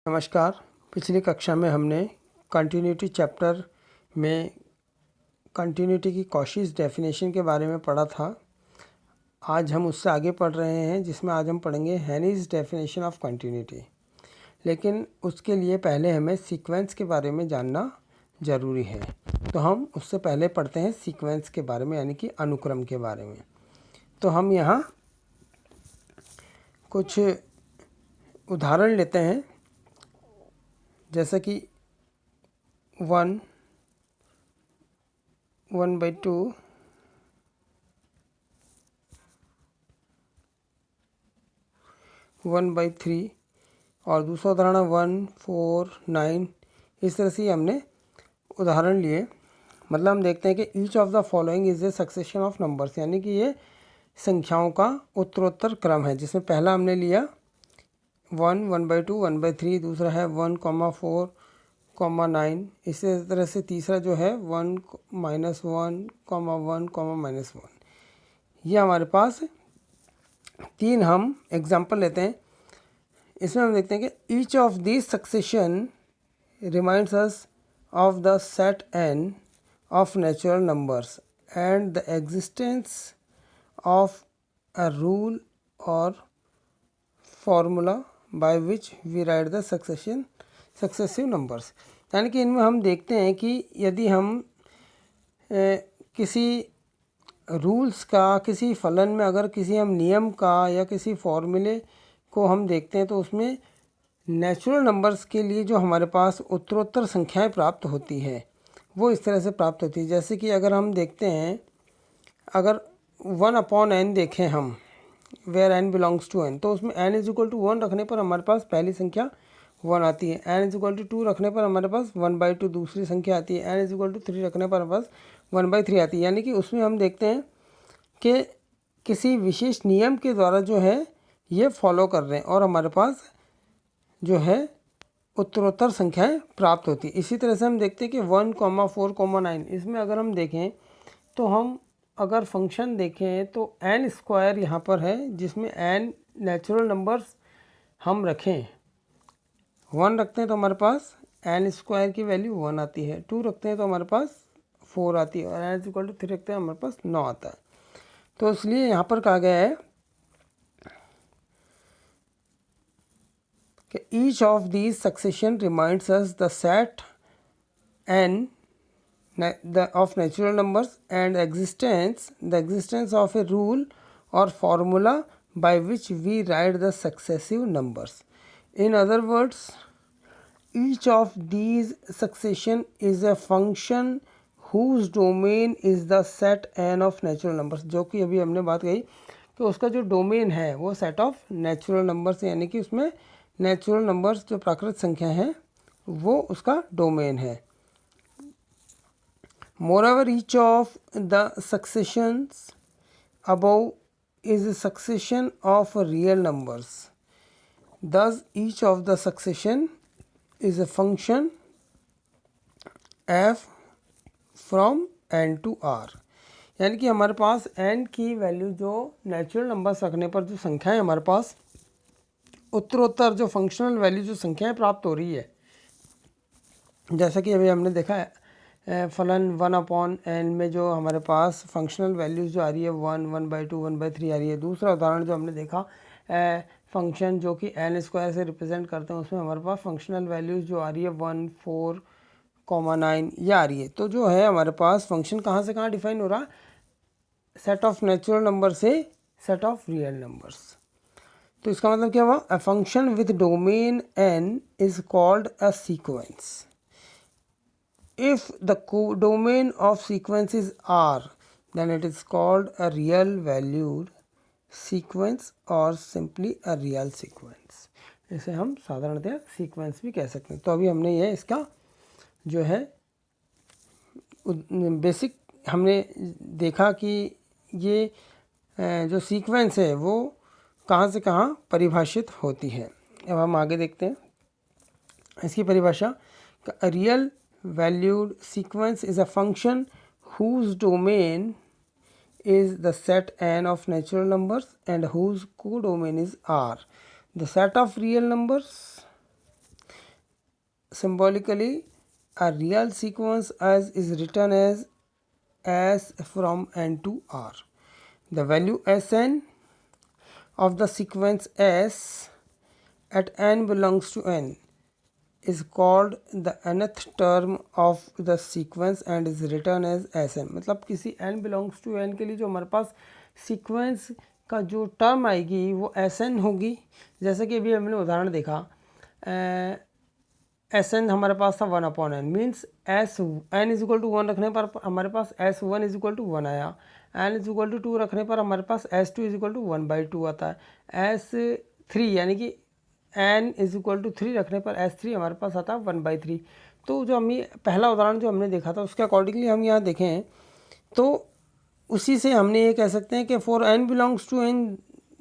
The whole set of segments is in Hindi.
नमस्कार। पिछली कक्षा में हमने कंटिन्यूटी चैप्टर में कंटिन्यूटी की कॉशीज डेफिनेशन के बारे में पढ़ा था। आज हम उससे आगे पढ़ रहे हैं, जिसमें आज हम पढ़ेंगे हेनीज डेफिनेशन ऑफ कंटिन्यूटी। लेकिन उसके लिए पहले हमें सीक्वेंस के बारे में जानना ज़रूरी है, तो हम उससे पहले पढ़ते हैं सीक्वेंस के बारे में, यानी कि अनुक्रम के बारे में। तो हम यहाँ कुछ उदाहरण लेते हैं, जैसा कि 1, 1/2, 1/3 और दूसरा उदाहरण 1, 4, 9। इस तरह से हमने उदाहरण लिए। मतलब हम देखते हैं कि each of the following is a succession of numbers, यानी कि ये संख्याओं का उत्तरोत्तर क्रम है, जिसमें पहला हमने लिया 1, 1/2, 1/3, दूसरा है 1, 4, 9। इसी तरह से तीसरा जो है 1, -1, 1, -1। ये हमारे पास 3 हम एग्जाम्पल लेते हैं। इसमें हम देखते हैं कि each of this succession reminds us of the set n of natural numbers and the existence of a rule or formula by which we write the successive numbers। यानी कि इनमें हम देखते हैं कि यदि हम किसी रूल्स का, किसी फलन में अगर किसी हम नियम का या किसी फॉर्मूले को हम देखते हैं, तो उसमें नेचुरल नंबर्स के लिए जो हमारे पास उत्तरोत्तर संख्याएं प्राप्त होती हैं वो इस तरह से प्राप्त होती है। जैसे कि अगर हम देखते हैं, अगर 1/n देखें हम, where n belongs to n, तो उसमें n इज इक्वल टू 1 रखने पर हमारे पास पहली संख्या 1 आती है। n इज इक्वल टू 2 रखने पर हमारे पास 1/2 दूसरी संख्या आती है। n इज इक्वल टू 3 रखने पर हमारे पास 1/3 आती है। यानी कि उसमें हम देखते हैं कि किसी विशेष नियम के द्वारा जो है ये फॉलो कर रहे हैं और हमारे पास जो है उत्तरोत्तर संख्याएं प्राप्त होती है। इसी तरह से हम देखते हैं कि 1, 4, 9, इसमें अगर हम देखें तो हम अगर फंक्शन देखें तो n स्क्वायर यहाँ पर है, जिसमें n नेचुरल नंबर्स हम रखें। 1 रखते हैं तो हमारे पास n स्क्वायर की वैल्यू 1 आती है, 2 रखते हैं तो हमारे पास 4 आती है, और n इक्वल टू 3 रखते हैं हमारे पास 9 आता है। तो इसलिए यहाँ पर कहा गया है कि each of these succession reminds us the set n of natural numbers and the existence of a rule or formula by which we write the successive numbers. In other words, each of these succession is a function whose domain is the set n of natural numbers। जो कि अभी हमने बात कही कि उसका जो डोमेन है वो सेट ऑफ नेचुरल नंबर्स, यानी कि उसमें नेचुरल नंबर्स जो प्राकृत संख्या हैं वो उसका डोमेन है। Moreover, each of the successions above is a succession of real numbers. Thus, each of the succession is a function f from n to r। यानी कि हमारे पास n की वैल्यू जो नेचुरल नंबर्स रखने पर जो संख्याएं हमारे पास उत्तरोत्तर जो फंक्शनल वैल्यू जो संख्याएं प्राप्त हो रही है, जैसा कि अभी हमने देखा है फलन 1/n में जो हमारे पास फंक्शनल वैल्यूज़ जो आ रही है 1, 1/2, 1/3 आ रही है। दूसरा उदाहरण जो हमने देखा फंक्शन जो कि n स्क्वायर से रिप्रेजेंट करते हैं, उसमें हमारे पास फंक्शनल वैल्यूज़ जो आ रही है 1, 4, 9 ये आ रही है। तो जो है हमारे पास फंक्शन कहाँ से कहाँ डिफाइन हो रहा है, सेट ऑफ नेचुरल नंबर से सेट ऑफ रियल नंबर्स। तो इसका मतलब क्या हुआ, a function with domain n is called a sequence. If the domain of sequence is R, then it is called a real valued sequence or simply a real sequence। इसे हम साधारणतः सीक्वेंस भी कह सकते हैं। तो अभी हमने ये इसका जो है बेसिक हमने देखा कि ये जो सीक्वेंस है वो कहाँ से कहाँ परिभाषित होती है। अब हम आगे देखते हैं इसकी परिभाषा। Real valued sequence is a function whose domain is the set n of natural numbers and whose codomain is R. The set of real numbers symbolically a real sequence as is written as S from n to r. The value Sn of the sequence S at n belongs to n is called the nth term of the sequence and is written as Sn. मतलब किसी n belongs to n के लिए जो हमारे पास सीक्वेंस का जो टर्म आएगी वो Sn होगी। जैसे कि अभी हमने उदाहरण देखा, Sn हमारे पास था 1/n, means S n is equal to 1 रखने पर हमारे पास S1 इज इक्वल टू 1 आया, n इज इक्वल टू 2 रखने पर हमारे पास S2 इज इक्वल टू 1/2 आता है, S3 यानी कि n इज इक्वल टू 3 रखने पर S3 हमारे पास आता है 1/3। तो जो हम ये पहला उदाहरण जो हमने देखा था उसके अकॉर्डिंगली हम यहाँ देखें तो उसी से हमने ये कह सकते हैं कि for n belongs to n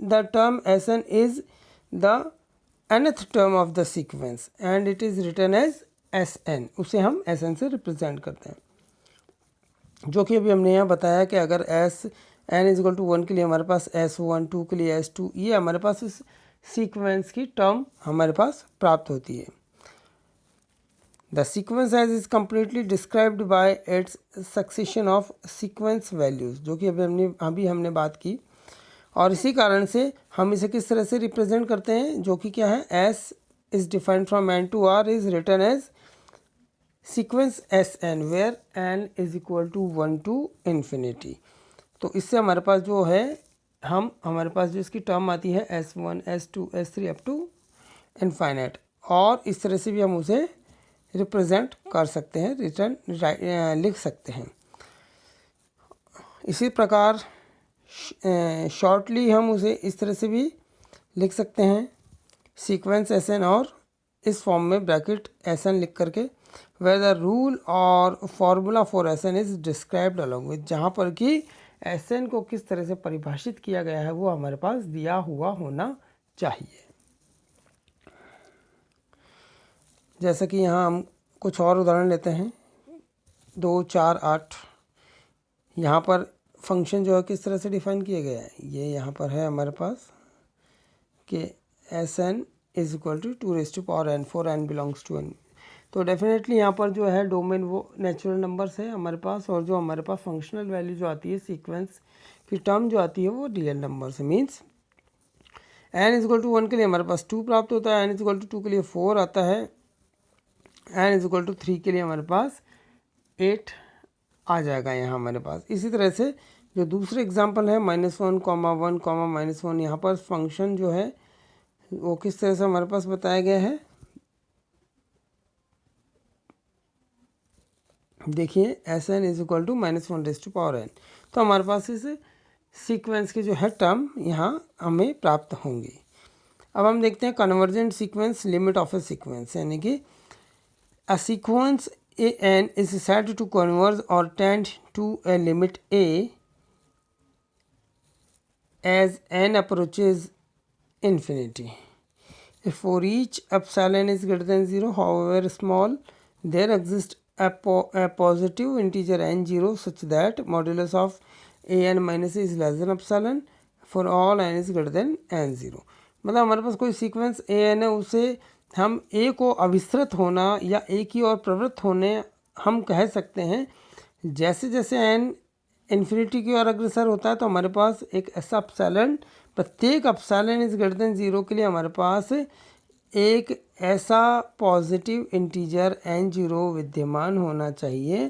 the term Sn is the nth term of the sequence and it is written as Sn। उसे हम Sn से रिप्रेजेंट करते हैं, जो कि अभी हमने यहाँ बताया कि अगर n इज इक्वल टू 1 के लिए हमारे पास S1, 2 के लिए S2, ये हमारे पास इस सीक्वेंस की टर्म हमारे पास प्राप्त होती है। The sequence as is completely described by its succession of sequence values, जो कि अभी हमने बात की, और इसी कारण से हम इसे किस तरह से रिप्रेजेंट करते हैं, जो कि क्या है, S is defined from n to r is written as sequence Sn where n is equal to 1 to infinity. तो इससे हमारे पास जो है हमारे पास जो इसकी टर्म आती है S1, S2, S3 up to infinite, और इस तरह से भी हम उसे रिप्रेजेंट कर सकते हैं, लिख सकते हैं। इसी प्रकार शॉर्टली हम उसे इस तरह से भी लिख सकते हैं, सीक्वेंस Sn, और इस फॉर्म में ब्रैकेट Sn लिख करके वेयर द रूल और formula for Sn is described along with, जहाँ पर कि Sn को किस तरह से परिभाषित किया गया है वो हमारे पास दिया हुआ होना चाहिए। जैसा कि यहाँ हम कुछ और उदाहरण लेते हैं, 2, 4, 8। यहाँ पर फंक्शन जो है किस तरह से डिफाइन किया गया है, ये यहाँ पर है हमारे पास कि Sn is equal to 2n for n belongs to n। तो डेफिनेटली यहाँ पर जो है डोमेन वो नेचुरल नंबर्स है हमारे पास, और जो हमारे पास फंक्शनल वैल्यू जो आती है सीक्वेंस की टर्म जो आती है वो रियल नंबर्स है। Means n is equal to 1 के लिए हमारे पास 2 प्राप्त होता है, n इज इक्वल टू 2 के लिए 4 आता है, n इज इक्वल टू 3 के लिए हमारे पास 8 आ जाएगा यहाँ हमारे पास। इसी तरह से जो दूसरे एग्जांपल है -1, -1, -1, यहाँ पर फंक्शन जो है वो किस तरह से हमारे पास बताया गया है, देखिए Sn is equal to -1n। तो हमारे पास इस सीक्वेंस की जो है टर्म यहाँ हमें प्राप्त होंगी। अब हम देखते हैं convergent sequence, limit of A sequence, यानी कि a sequence An is said to converge or tend to a limit A as n approaches infinity. If for each epsilon is greater than 0, however small, there exists a positive integer n0 such that modulus of an minus a is less than epsilon for all n is greater than n0। मतलब हमारे पास कोई सीक्वेंस an है, उसे हम a को अविस्तृत होना या a की ओर प्रवृत्त होने हम कह सकते हैं। जैसे जैसे n इन्फिनिटी की ओर अग्रसर होता है तो हमारे पास एक ऐसा एप्सिलॉन, प्रत्येक एप्सिलॉन इज ग्रेटर देन 0 के लिए हमारे पास एक ऐसा पॉजिटिव इंटीजर n0 विद्यमान होना चाहिए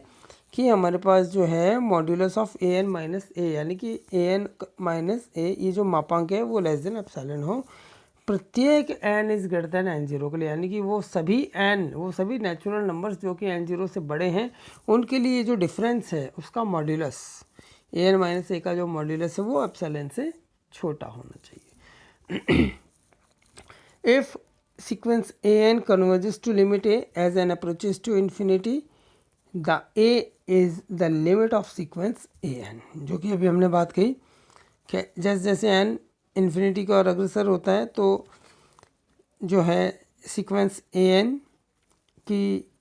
कि हमारे पास जो है मॉड्यूलस ऑफ an माइनस ए, यानी कि an माइनस ए, ये जो मापांक है वो लेस देन एप्सिलॉन हो प्रत्येक n is greater then n0 के लिए, यानी कि वो सभी नेचुरल नंबर्स जो कि n0 से बड़े हैं उनके लिए जो डिफरेंस है उसका मॉड्यूलस an माइनस ए का जो मॉड्यूलस है वो एप्सिलॉन से छोटा होना चाहिए। If sequence an converges to limit a as n approaches to infinity, the a is the limit of sequence an, जो कि अभी हमने बात कही कि जैसे जैसे n इन्फिनिटी की ओर अग्रसर होता है तो जो है सीक्वेंस an की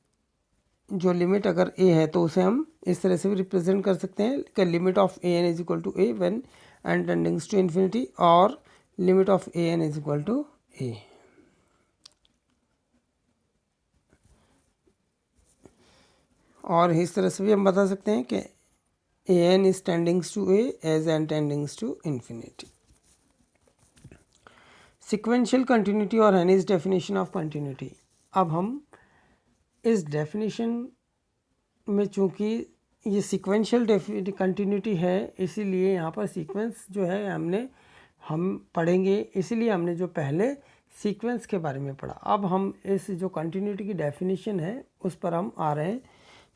जो लिमिट अगर a है तो उसे हम इस तरह से भी रिप्रेजेंट कर सकते हैं कि limit of an is equal to a when n tendings to infinity, और limit of an is equal to a। और इस तरह से भी हम बता सकते हैं कि A N is tendings to A as N tendings to infinity. Sequential continuity और हेनीज डेफिनेशन ऑफ कंटिन्यूटी। अब हम इस डेफिनेशन में चूँकि ये सिक्वेंशियल कंटिन्यूटी है, इसीलिए यहाँ पर सीक्वेंस जो है हम पढ़ेंगे, इसीलिए हमने जो पहले सीक्वेंस के बारे में पढ़ा। अब हम इस जो कंटिन्यूटी की डेफिनेशन है उस पर हम आ रहे हैं।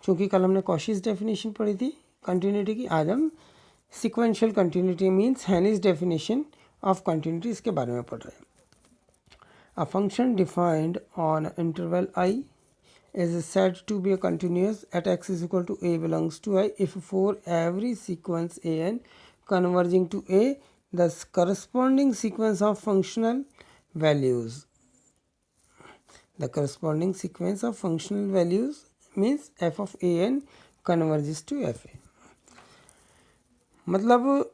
चूँकि कल हमने कॉशीज डेफिनेशन पढ़ी थी कंटिन्यूटी की, आज हम sequential continuity means Heine's definition of continuity इसके बारे में पढ़ रहे हैं। A function defined on interval I is said to be a continuous at x is equal to a belongs to I if for every sequence a n converging to a the corresponding sequence of functional values, the corresponding sequence of functional values means f of a n converges to f a। मतलब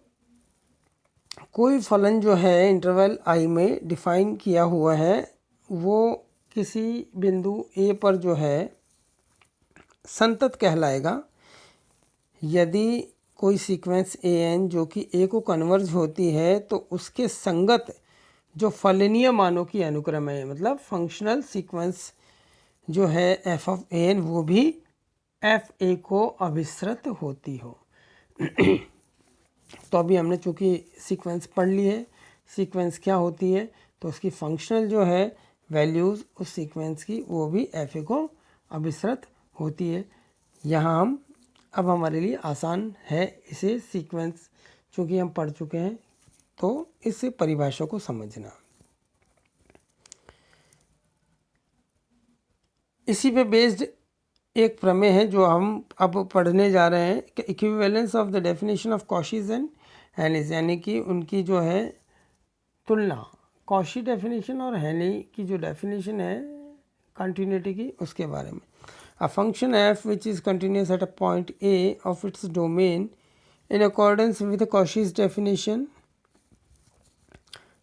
कोई फलन जो है इंटरवल आई में डिफाइन किया हुआ है, वो किसी बिंदु ए पर जो है संतत कहलाएगा यदि कोई सीक्वेंस ए एन जो कि ए को कन्वर्ज होती है तो उसके संगत जो फलनीय मानों की अनुक्रम है, मतलब फंक्शनल सीक्वेंस जो है एफ ऑफ ए एन वो भी एफ ए को अभिसृत होती हो। तो अभी हमने चूँकि सीक्वेंस पढ़ ली है, सीक्वेंस क्या होती है, तो उसकी फंक्शनल जो है वैल्यूज़ उस सीक्वेंस की वो भी एफ ए को अभिसृत होती है। यहाँ हम अब हमारे लिए आसान है इसे सीक्वेंस चूँकि हम पढ़ चुके हैं तो इससे परिभाषा को समझना। इसी पे बेस्ड एक प्रमेय है जो हम अब पढ़ने जा रहे हैं कि equivalence of the definition of Cauchy's and Heine's, यानी कि उनकी जो है तुलना, कॉशी डेफिनेशन और हेनी की जो डेफिनेशन है कंटिन्यूटी की उसके बारे में। A function F which is continuous at a point A of its domain in accordance with Cauchy's definition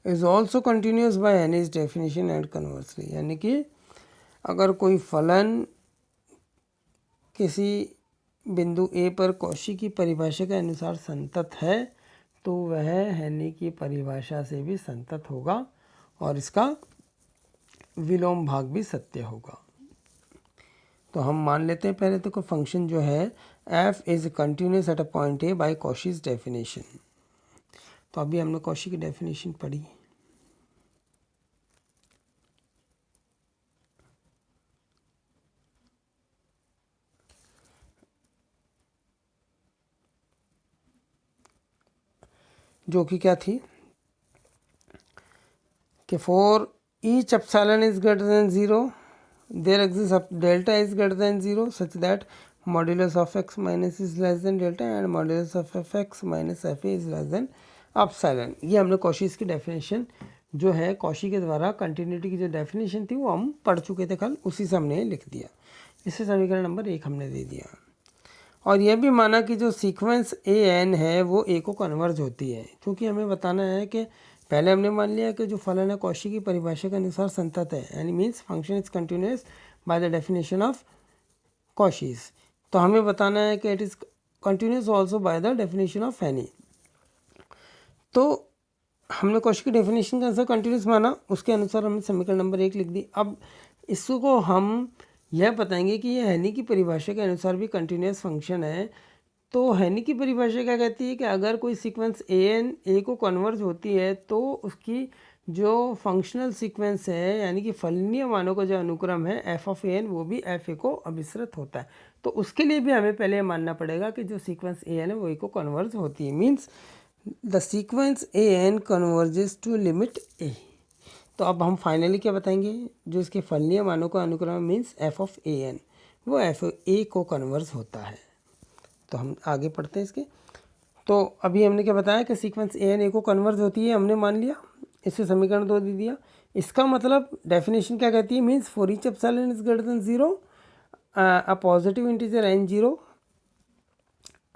is also continuous by Heine's definition and conversely, यानी कि अगर कोई फलन किसी बिंदु ए पर कॉशी की परिभाषा के अनुसार संतत है तो वह हेनी की परिभाषा से भी संतत होगा और इसका विलोम भाग भी सत्य होगा। तो हम मान लेते हैं पहले तो कोई फंक्शन जो है f is continuous at a point A by Cauchy's definition. तो अभी हमने कॉशी की डेफिनेशन पढ़ी, जो कि क्या थी कि for each epsilon is greater than 0 there exist delta is greater than 0 such that modulus of x minus is less than delta and modulus of F X minus F A is less than epsilon. ये हमने कॉशीज की डेफिनेशन जो है कॉशी के द्वारा कंटिन्यूटी की जो डेफिनेशन थी वो हम पढ़ चुके थे कल, उसी से हमने लिख दिया। इससे समीकरण नंबर 1 हमने दे दिया और यह भी माना कि जो सीक्वेंस ए एन है वो ए को कन्वर्ज होती है, क्योंकि हमें बताना है कि पहले हमने मान लिया कि जो फलन है कॉशी की परिभाषा के अनुसार संतत है, यानी means function is continuous by the definition of Cauchy's. तो हमें बताना है कि it is continuous also by the definition of हेनी। तो हमने कॉशी की डेफिनेशन के अनुसार कंटिन्यूस माना, उसके अनुसार हमने समीकरण नंबर 1 लिख दी। अब इसको हम यह बताएंगे कि यह हेनी की परिभाषा के अनुसार भी कंटिन्यूस फंक्शन है। तो हेनी की परिभाषा क्या कहती है कि अगर कोई सीक्वेंस ए एन ए को कन्वर्ज होती है तो उसकी जो फंक्शनल सीक्वेंस है यानी कि फलनीय मानों का जो अनुक्रम है एफ ऑफ ए एन वो भी एफ ए को अभिसृत होता है। तो उसके लिए भी हमें पहले मानना पड़ेगा कि जो सीक्वेंस ए एन है वो ए को कन्वर्ज होती है, means the sequence A N converges to limit A. तो अब हम फाइनली क्या बताएंगे, जो इसके फलनीय मानों का अनुक्रम means F of A N वो एफ ए को कन्वर्ज होता है। तो हम आगे पढ़ते हैं इसके। तो अभी हमने क्या बताया कि सीक्वेंस ए एन ए को कन्वर्ज होती है, हमने मान लिया, इससे समीकरण 2 दे दिया। इसका मतलब डेफिनेशन क्या कहती है, means for each epsilon is greater than 0 a positive integer N 0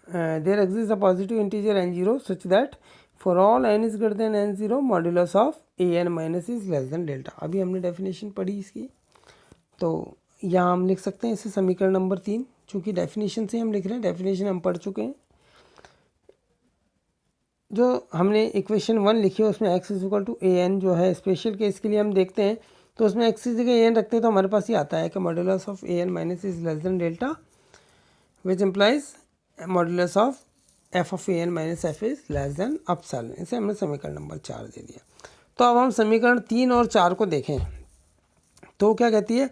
there exist a positive integer N 0 such that for all N is greater than N 0 modulus of A N minus is less than delta. अभी हमने डेफिनेशन पढ़ी इसकी, तो यहाँ हम लिख सकते हैं इसे समीकरण नंबर 3 चूँकि डेफिनेशन से हम लिख रहे हैं, डेफिनेशन हम पढ़ चुके हैं। जो हमने इक्वेशन 1 लिखी है उसमें x is equal to A N जो है स्पेशल केस के लिए हम देखते हैं तो उसमें x इज ए एन रखते हैं तो हमारे पास ये आता है कि modulus of A N minus is less than delta which implies modulus of F of A N minus F is less than epsilon. इसे हमने समीकरण नंबर 4 दे दिया। तो अब हम समीकरण 3 और 4 को देखें तो क्या कहती है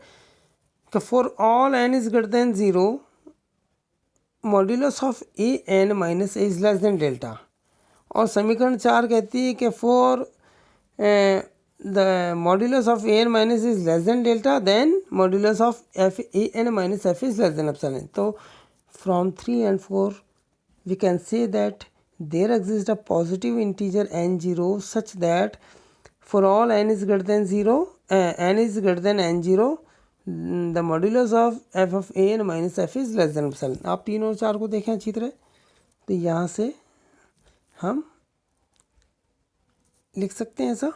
कि for all N is greater than 0 modulus of A N minus A is less than delta. और समीकरण 4 कहती है कि for the modulus of A N minus is less than delta then modulus of F A N minus F is less than epsilon. तो from 3 and 4 we can say that there exists a positive integer n0 such that for all n is greater than 0 n is greater than n0 the modulus of f of a n minus f is less than epsilon। आप 3 और 4 को देखें अच्छी तरह तो यहाँ से हम लिख सकते हैं ऐसा।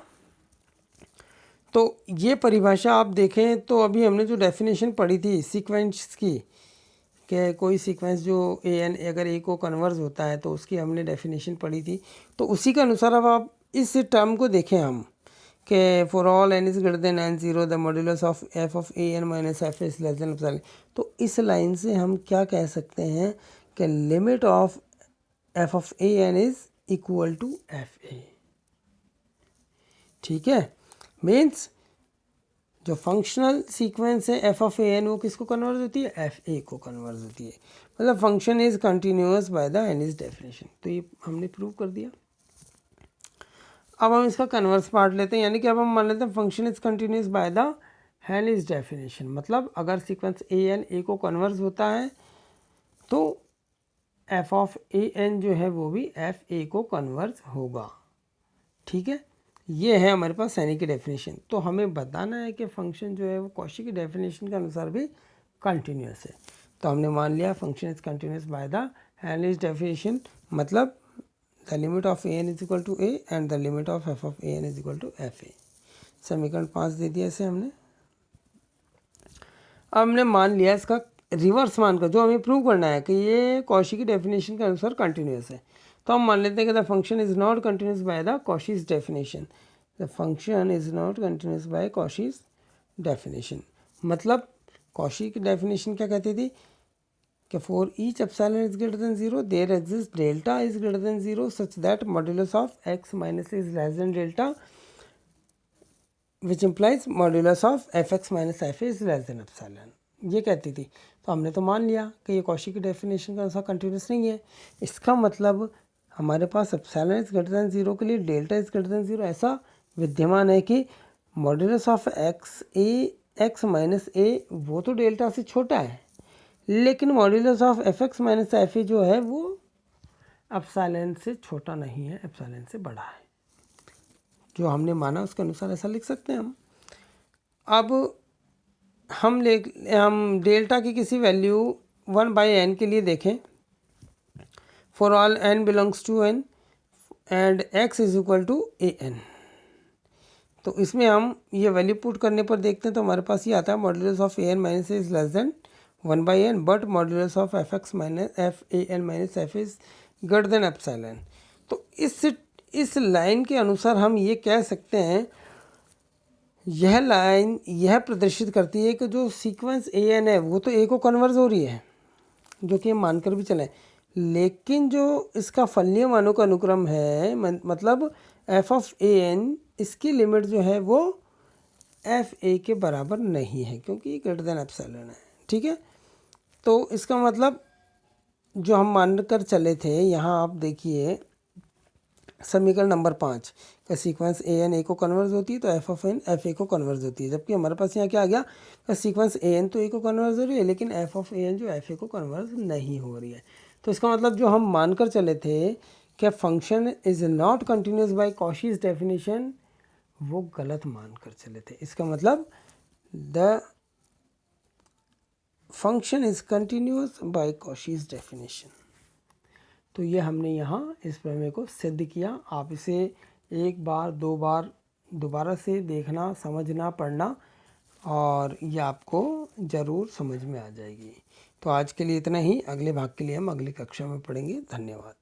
तो ये परिभाषा आप देखें तो अभी हमने जो डेफिनेशन पढ़ी थी सीक्वेंस की कि कोई सीक्वेंस जो ए एन अगर ए को कन्वर्स होता है तो उसकी हमने डेफिनेशन पढ़ी थी। तो उसी के अनुसार अब आप इस टर्म को देखें हम कि for all N is greater than N zero the modulus of F of A N minus F is less than epsilon. तो इस लाइन से हम क्या कह सकते हैं कि limit of F of A N is equal to F A. ठीक है, मीन्स जो फंक्शनल सीक्वेंस है एफ ऑफ ए एन वो किसको कन्वर्ज होती है, एफ ए को कन्वर्ज होती है। मतलब function is continuous by the Heine's definition. तो ये हमने प्रूव कर दिया। अब हम इसका कन्वर्स पार्ट लेते हैं, यानी कि अब हम मान लेते हैं function is continuous by the Heine's definition. मतलब अगर सीक्वेंस ए एन ए को कन्वर्ज होता है तो एफ ऑफ ए एन जो है वो भी एफ ए को कन्वर्ज होगा। ठीक है, ये है हमारे पास एनी की डेफिनेशन। तो हमें बताना है कि फंक्शन जो है वो कॉची की डेफिनेशन के अनुसार भी कंटिन्यूअस है। तो हमने मान लिया function is continuous by the Heine's definition. मतलब the limit of A N is equal to A and the limit of F A N is equal to F A. समीकरण 5 दे दिया इसे हमने। अब हमने मान लिया इसका रिवर्स मान का, जो हमें प्रूव करना है कि ये कॉची की डेफिनेशन के अनुसार कंटिन्यूअस है। तो हम मान लेते हैं कि the function is not continuous by the Cauchy's definition. The function is not continuous by Cauchy's definition. मतलब कॉशी की डेफिनेशन क्या कहती थी कि for each epsilon is greater than 0 there exist delta is greater than 0 such that modulus of X minus is less than delta which implies modulus of F X minus F is less than epsilon. ये कहती थी। तो हमने तो मान लिया कि ये कॉशी की डेफिनेशन का अनुसार कंटिन्यूस नहीं है। इसका मतलब हमारे पास एप्सिलॉन इज ग्रेटर देन 0 के लिए डेल्टा इज ग्रेटर देन 0 ऐसा विद्यमान है कि modulus of X A X minus A वो तो डेल्टा से छोटा है, लेकिन modulus of F X minus F A जो है वो एप्सिलॉन से छोटा नहीं है, एप्सिलॉन से बड़ा है। जो हमने माना उसके अनुसार ऐसा लिख सकते हैं हम। अब हम डेल्टा की किसी वैल्यू 1/n के लिए देखें। For all n belongs to n and x is equal to A N. तो इसमें हम ये वैल्यू पुट करने पर देखते हैं तो हमारे पास ये आता है modulus of A N minus is less than 1/n but modulus of F X minus F A N minus F is greater than epsilon. तो इस लाइन के अनुसार हम ये कह सकते हैं, यह लाइन यह प्रदर्शित करती है कि जो सीक्वेंस ए एन है वो तो ए को कन्वर्ज हो रही है, जो कि हम मानकर भी चलें, लेकिन जो इसका फलनीय मानों का अनुक्रम है मतलब एफ ऑफ ए एन, इसकी लिमिट जो है वो एफ ए के बराबर नहीं है क्योंकि ग्रेटर देन एप्सिलॉन है। ठीक है, तो इसका मतलब जो हम मानकर चले थे, यहाँ आप देखिए समीकरण नंबर 5 का सीक्वेंस ए एन ए को कन्वर्ज होती है तो F of N F A को कन्वर्ज होती है, जबकि हमारे पास यहाँ क्या आ गया का सीक्वेंस ए एन तो ए को कन्वर्ज हो रही है लेकिन एफ ऑफ ए एन जो एफ ए को कन्वर्ज नहीं हो रही है। तो इसका मतलब जो हम मानकर चले थे कि function is not continuous by Cauchy's definition, वो गलत मानकर चले थे। इसका मतलब the function is continuous by Cauchy's definition. तो ये हमने यहाँ इस प्रमेय को सिद्ध किया। आप इसे एक बार दो बार दोबारा से देखना, समझना, पढ़ना और ये आपको ज़रूर समझ में आ जाएगी। तो आज के लिए इतना ही, अगले भाग के लिए हम अगली कक्षा में पढ़ेंगे। धन्यवाद।